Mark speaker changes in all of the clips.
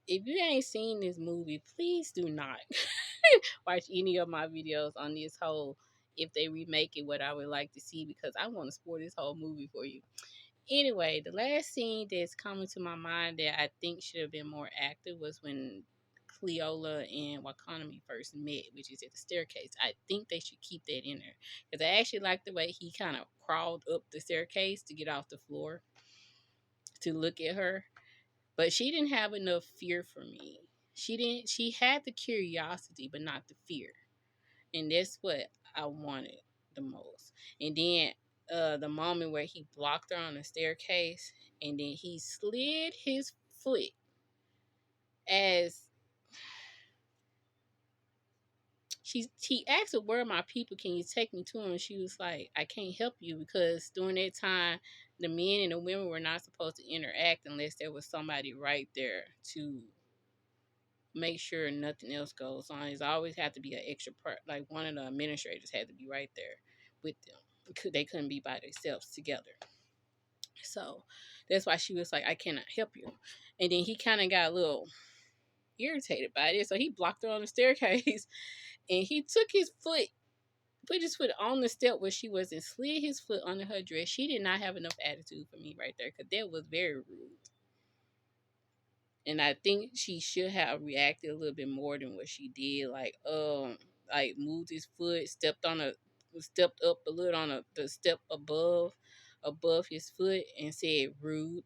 Speaker 1: If you ain't seen this movie, please do not watch any of my videos on this whole if they remake it what I would like to see, because I want to spoil this whole movie for you. Anyway, the last scene that's coming to my mind that I think should have been more active was when Cleola and Wakanomi first met, which is at the staircase. I think they should keep that in there because I actually like the way he kind of crawled up the staircase to get off the floor to look at her. But she didn't have enough fear for me. She didn't. She had the curiosity, but not the fear, and that's what I wanted the most. And then the moment where he blocked her on the staircase, and then he slid his foot as he asked her, "Where are my people? Can you take me to them?" And she was like, "I can't help you because during that time, the men and the women were not supposed to interact unless there was somebody right there to make sure nothing else goes on. It's always had to be an extra part. Like one of the administrators had to be right there with them. They couldn't be by themselves together. So that's why she was like, I cannot help you. And then he kind of got a little irritated by it. So he blocked her on the staircase and he took his foot, put his foot on the step where she was and slid his foot under her dress. She did not have enough attitude for me right there because that was very rude. And I think she should have reacted a little bit more than what she did. Like moved his foot, stepped up a little on the step above his foot, and said rude.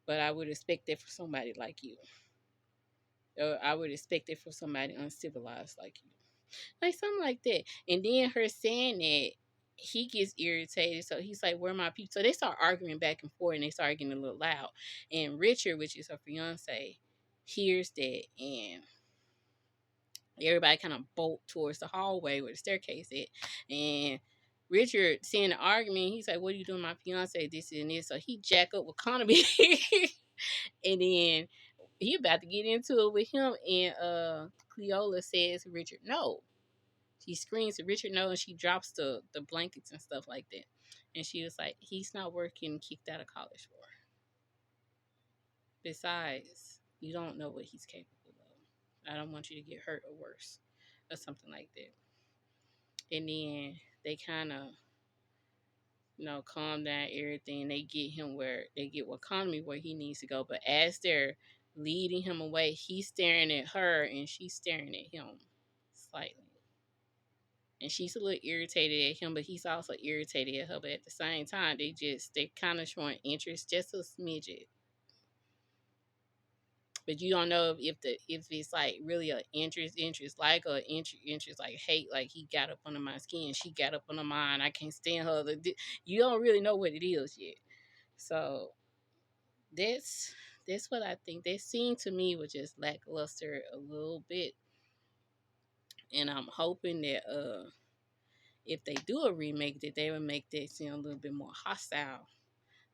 Speaker 1: But I would expect that for somebody like you. Or I would expect it for somebody uncivilized like you, like something like that. And then her saying that he gets irritated, so he's like, "Where are my people?" So they start arguing back and forth, and they start getting a little loud. And Richard, which is her fiance, hears that, and everybody kind of bolt towards the hallway where the staircase is. And Richard, seeing the argument, he's like, "What are you doing, my fiance? This and this." So he jack up with Economy, and then he about to get into it with him, and Cleola says, "Richard, no." She screams to Richard, no, and she drops the blankets and stuff like that. And she was like, "He's not working, kicked out of college for. Besides, you don't know what he's capable of. I don't want you to get hurt or worse," or something like that. And then they kind of, calm down everything. They get him where they get Wakami where he needs to go. But as they're leading him away, he's staring at her and she's staring at him slightly. And she's a little irritated at him, but he's also irritated at her. But at the same time, they kind of showing interest just a smidget. But you don't know if it's like really a interest like, or interest like hate, like he got up under my skin, she got up under mine, I can't stand her. You don't really know what it is yet. So that's what I think. That scene to me was just lackluster a little bit, and I'm hoping that if they do a remake, that they would make that scene a little bit more hostile,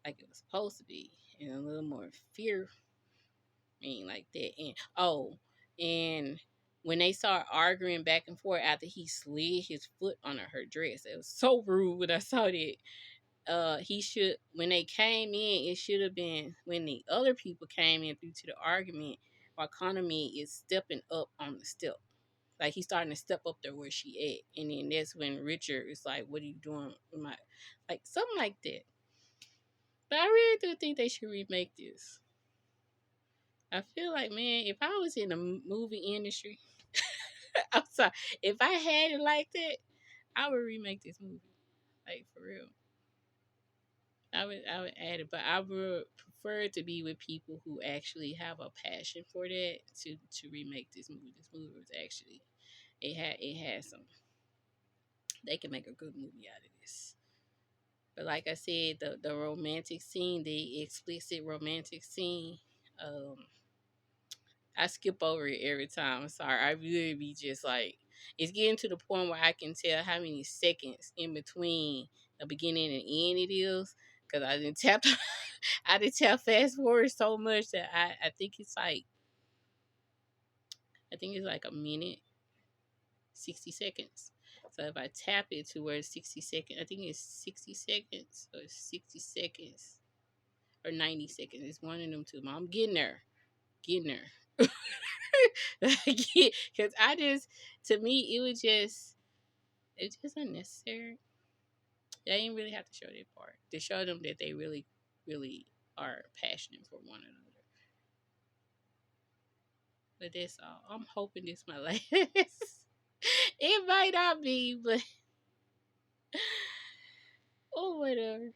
Speaker 1: like it was supposed to be, and a little more fear like that. And when they started arguing back and forth after he slid his foot under her dress, it was so rude when I saw that. He should, when they came in, it should have been when the other people came in due to the argument. While Konami is stepping up on the step, like he's starting to step up there where she at, and then that's when Richard is like, "What are you doing with my," like something like that. But I really do think they should remake this. I feel like, man, if I was in the movie industry, I'm sorry, if I had it like that, I would remake this movie, like for real. I would add it, but I would prefer it to be with people who actually have a passion for that to remake this movie. This movie was actually, it had some, they can make a good movie out of this. But like I said, the romantic scene, the explicit romantic scene, um, I skip over it every time. I'm sorry. I really be just like, it's getting to the point where I can tell how many seconds in between the beginning and end it is. Because I didn't tap, I didn't tap fast forward so much that I think it's like a minute, 60 seconds. So if I tap it to where it's 60 seconds, I think it's 60 seconds or 60 seconds or 90 seconds. It's one of them two. I'm getting there. Getting there. Because I just, to me, it's just unnecessary. They didn't really have to show their part to show them that they really, really are passionate for one another. But that's all. I'm hoping this my last. It might not be, but oh, whatever.